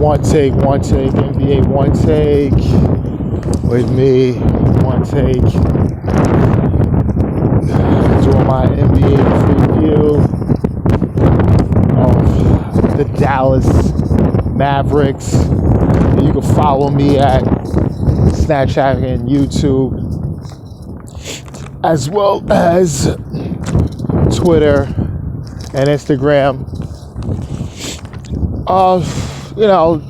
One take, NBA one take with me, one take. Doing my NBA preview of the Dallas Mavericks. You can follow me at Snapchat and YouTube, as well as Twitter and Instagram.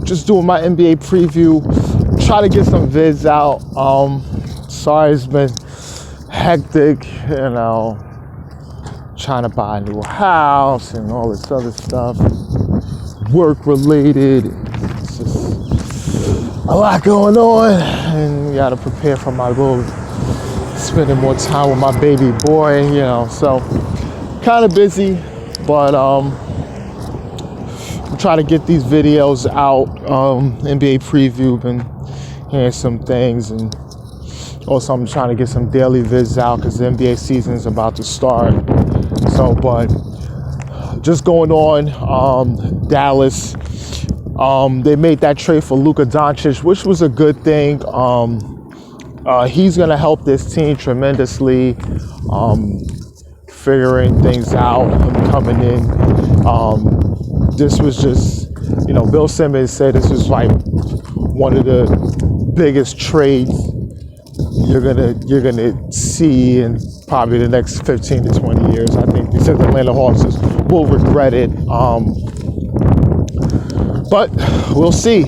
Just doing my NBA preview. Try to get some vids out. Sorry, it's been hectic, trying to buy a new house and all this other stuff, work related. It's just a lot going on, and you gotta prepare for my little, spending more time with my baby boy, so kind of busy, but I'm trying to get these videos out, NBA preview, and hearing some things, and also I'm trying to get some daily vids out because the NBA season is about to start. So, but just going on, Dallas, they made that trade for Luka DONCIC, which was a good thing. He's going to help this team tremendously, figuring things out, him coming in. This was just, Bill Simmons said this was like one of the biggest trades you're gonna see in probably the next 15 to 20 years. I think he said the Atlanta Hawks will regret it. But we'll see.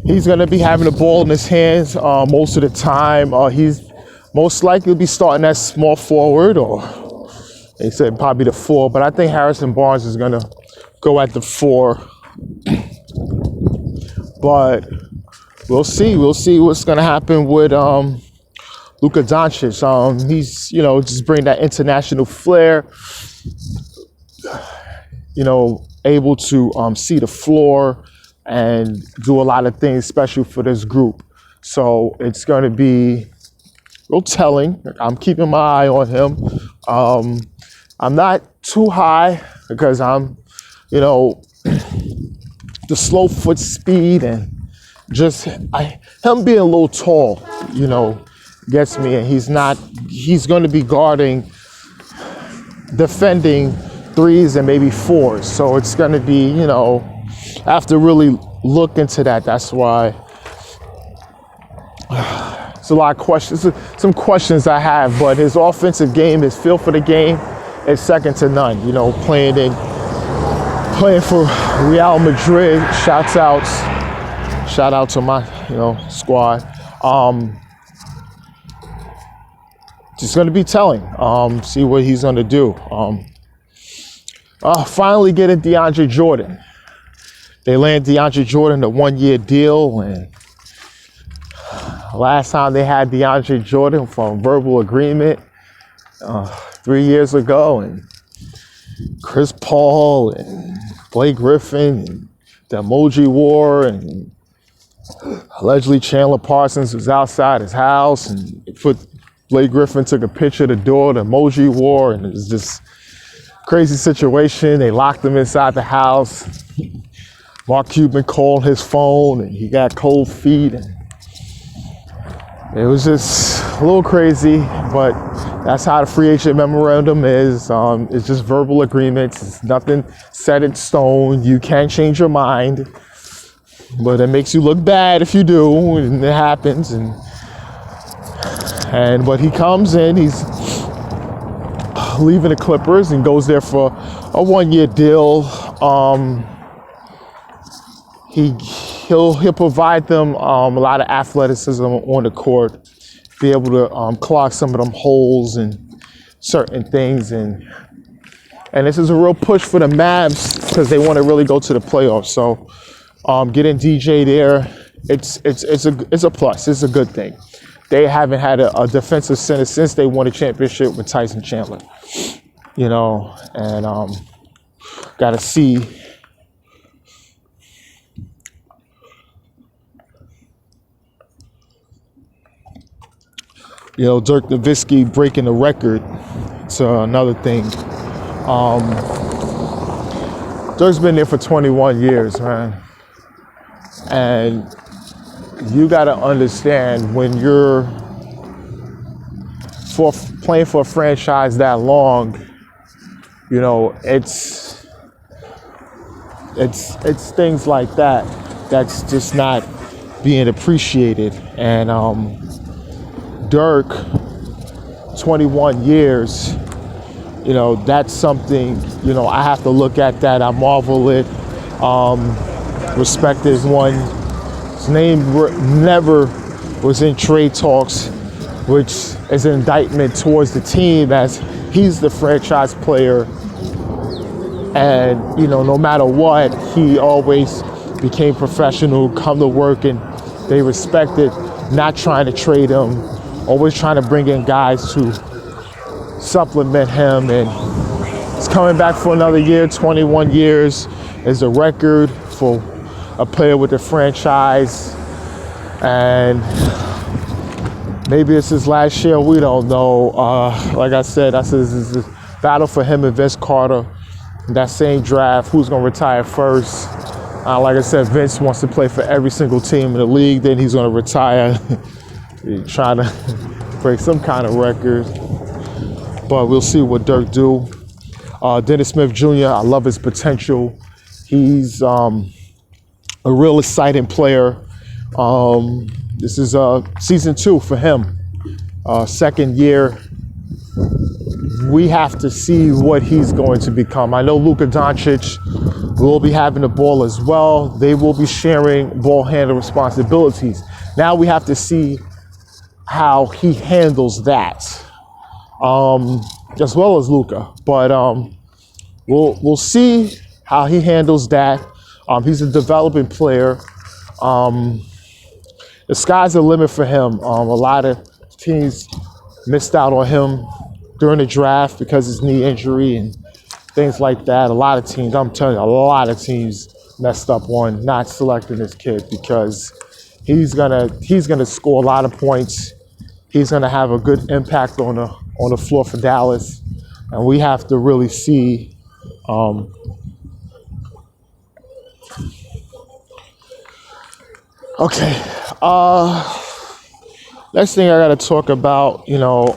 He's gonna be having the ball in his hands most of the time. He's most likely be starting at small forward, or they said probably the 4, but I think Harrison Barnes is gonna go at the 4. But we'll see what's gonna happen with Luka DONCIC. He's just bring that international flair, able to see the floor and do a lot of things special for this group. So it's gonna be real telling. I'm keeping my eye on him. I'm not too high because I'm the slow foot speed, and just him being a little tall, gets me. And he's going to be guarding, defending 3s and maybe 4s. So it's going to be, I have to really look into that. That's why it's a lot of questions, some questions I have, but his offensive game, his feel for the game is second to none. Playing for Real Madrid. Shout out to my squad. Just gonna be telling. See what he's gonna do. Finally getting DeAndre Jordan. They landed DeAndre Jordan a 1-year deal, and last time they had DeAndre Jordan from verbal agreement 3 years ago, and Chris Paul and Blake Griffin and the emoji war, and allegedly Chandler Parsons was outside his house and Blake Griffin took a picture of the door, the emoji war, and it was just crazy situation. They locked him inside the house. Mark Cuban called his phone and he got cold feet, and it was just a little crazy, but that's how the free agent memorandum is. It's just verbal agreements. It's nothing set in stone. You can change your mind, but it makes you look bad if you do, and it happens. But he comes in, he's leaving the Clippers and goes there for a 1-year deal. He'll provide them a lot of athleticism on the court, be able to clog some of them holes and certain things, and this is a real push for the Mavs because they want to really go to the playoffs. So getting DJ there, it's a plus. It's a good thing. They haven't had a defensive center since they won a championship with Tyson Chandler, and got to see. Dirk Nowitzki breaking the record. It's another thing. Dirk's been there for 21 years, man. And you got to understand when you're playing for a franchise that long, you know, it's things like that that's just not being appreciated. And Dirk, 21 years, you know, that's something, you know, I have to look at that. I marvel it. Respect is one. His name never was in trade talks, which is an indictment towards the team, as he's the franchise player. And, you know, no matter what, he always became professional, come to work, and they respected not trying to trade him, always trying to bring in guys to supplement him. And he's coming back for another year. 21 years is a record for a player with the franchise. And maybe it's his last year, we don't know. Like I said, this is a battle for him and Vince Carter. That same draft, who's going to retire first? Like I said, Vince wants to play for every single team in the league. Then he's going to retire, trying to break some kind of record. But we'll see what Dirk do. Dennis Smith Jr., I love his potential. He's a real exciting player. This is season 2 for him. Second year. We have to see what he's going to become. I know Luka DONCIC will be having the ball as well. They will be sharing ball handling responsibilities. Now we have to see how he handles that, as well as Luka. But we'll see how he handles that. He's a developing player. The sky's the limit for him. A lot of teams missed out on him during the draft because of his knee injury and things like that. A lot of teams, I'm telling you, a lot of teams messed up on not selecting this kid, because he's gonna score a lot of points. He's gonna have a good impact on the floor for Dallas, and we have to really see. Okay. Next thing I gotta talk about, you know,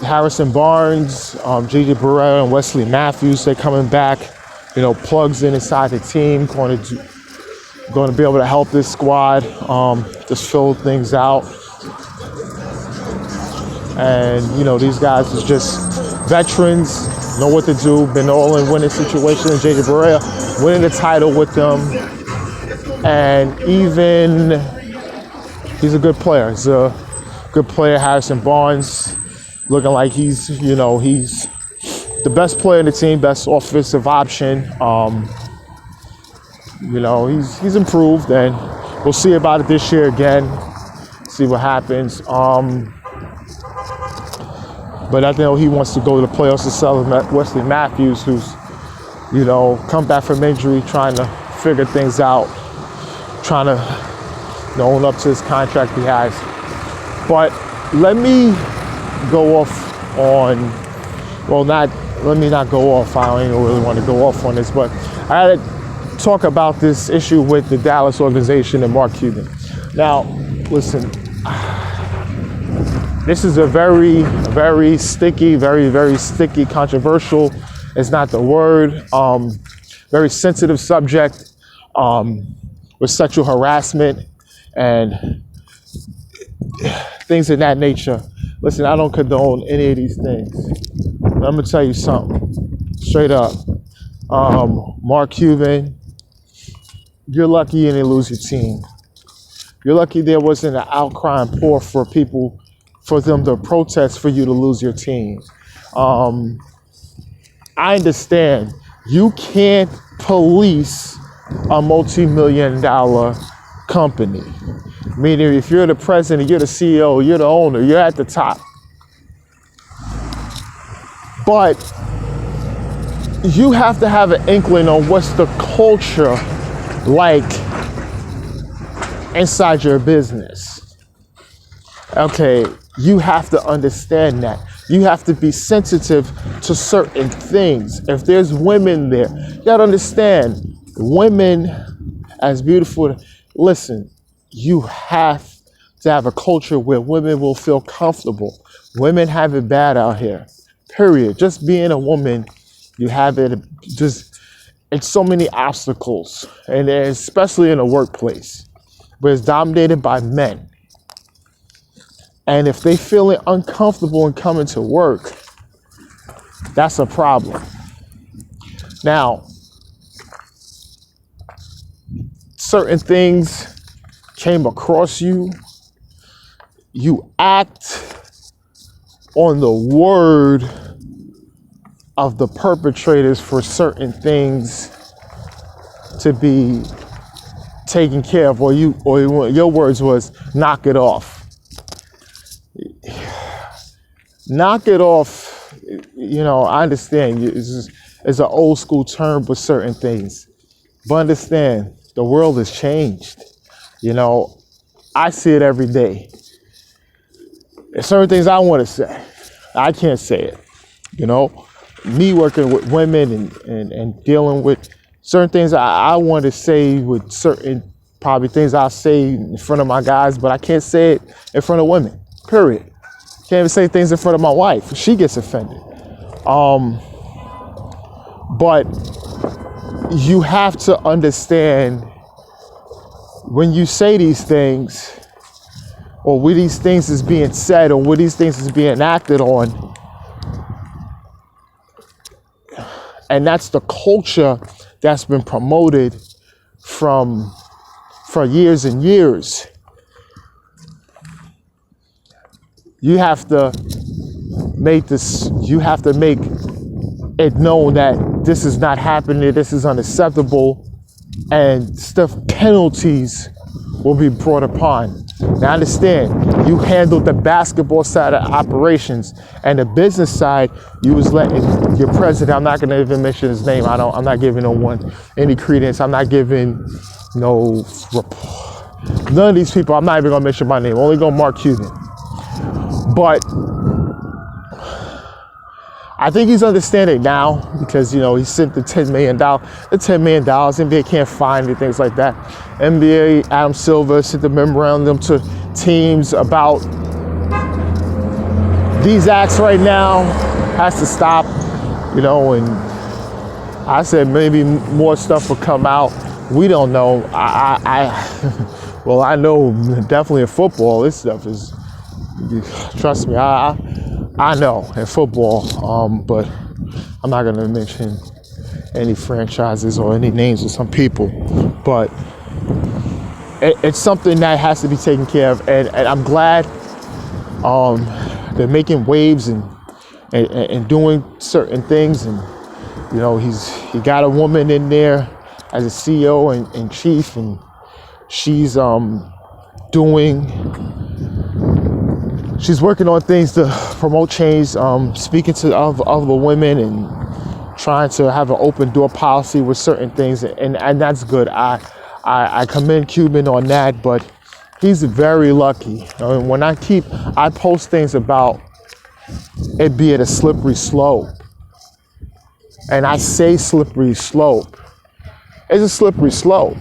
Harrison Barnes, JJ Barea, and Wesley Matthews, they're coming back, you know, plugs inside the team, going to be able to help this squad, just fill things out. And, you know, these guys is just veterans, know what to do, been all in winning situations. JJ Barea winning the title with them. And even, he's a good player. He's a good player, Harrison Barnes. Looking like he's the best player in the team, best offensive option. You know, he's improved, and we'll see about it this year again. See what happens. But I know he wants to go to the playoffs to sell Wesley Matthews, who's, you know, come back from injury, trying to figure things out, trying to, you know, own up to his contract he has. But let me go off on, well, let me not go off. I don't even really want to go off on this, but I gotta talk about this issue with the Dallas organization and Mark Cuban. Now, listen, this is a very, very sticky, very sticky, controversial, it's not the word, very sensitive subject, with sexual harassment and things of that nature. Listen, I don't condone any of these things. But I'm gonna tell you something, straight up. Mark Cuban, you're lucky you didn't lose your team. You're lucky there wasn't an outcry and pour for people, for them to protest for you to lose your team. I understand you can't police a multi-million-dollar company. Meaning, if you're the president, you're the CEO, you're the owner, you're at the top. But you have to have an inkling on what's the culture like inside your business. Okay, you have to understand that. You have to be sensitive to certain things. If there's women there, you gotta understand, women, as beautiful, listen, you have to have a culture where women will feel comfortable. Women have it bad out here, period. Just being a woman, you have it, just, it's so many obstacles, and especially in the workplace, where it's dominated by men. And if they feeling uncomfortable in coming to work, that's a problem. Now, certain things came across you, you act on the word of the perpetrators for certain things to be taken care of, or your words was knock it off. Knock it off, you know, I understand it's an old school term for certain things, but understand the world has changed. You know, I see it every day. There's certain things I want to say, I can't say it. You know, me working with women and dealing with certain things I want to say, with certain probably things I'll say in front of my guys, but I can't say it in front of women, period. Can't even say things in front of my wife. She gets offended. But you have to understand, when you say these things, or when these things is being said, or when these things is being acted on, and that's the culture that's been promoted for years and years. You have to make it known that this is not happening, this is unacceptable, and penalties will be brought upon. Now understand, you handled the basketball side of operations, and the business side, you was letting your president, I'm not gonna even mention his name, I'm not giving no one any credence, I'm not giving no report. None of these people, I'm not even gonna mention my name, only gonna mark Cuban. But I think he's understanding now, because, you know, he sent the $10 million, NBA can't find it, things like that. NBA, Adam Silver sent the memorandum to teams about these acts right now has to stop, you know, and I said maybe more stuff will come out. We don't know. Well, I know definitely in football, this stuff is, trust me, I know in football, but I'm not gonna mention any franchises or any names of some people, but it's something that has to be taken care of, and I'm glad they're making waves and doing certain things, and you know, he got a woman in there as a CEO and chief, and she's she's working on things to promote change, speaking to other women and trying to have an open door policy with certain things, and that's good. I commend Cuban on that, but he's very lucky. When I post things about it being a slippery slope, and I say slippery slope, it's a slippery slope,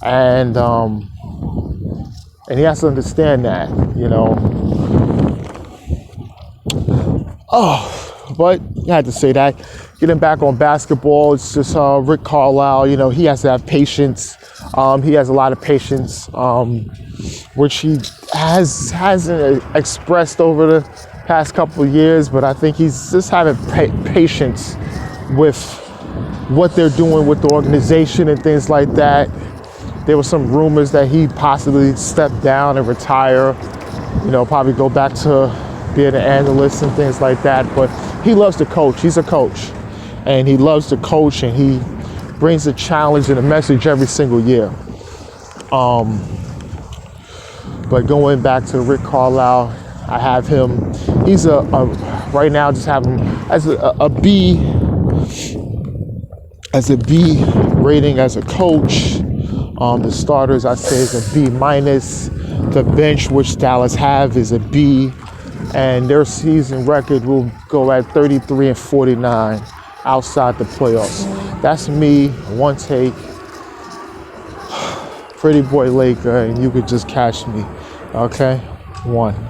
and he has to understand that, you know. Oh, but I had to say that. Getting back on basketball, it's just Rick Carlisle, you know, he has to have patience. He has a lot of patience, which he hasn't expressed over the past couple of years, but I think he's just having patience with what they're doing with the organization and things like that. There were some rumors that he possibly stepped down and retire, you know, probably go back to being an analyst and things like that. But he loves to coach. He's a coach, and he loves to coach, and he brings a challenge and a message every single year. But going back to Rick Carlisle, I have him. He's right now just have him as a B rating as a coach. The starters, I say, is a B minus. The bench, which Dallas have, is a B. and their season record will go at 33-49 outside the playoffs. That's me, one take, pretty boy Laker, and you could just catch me. Okay, one.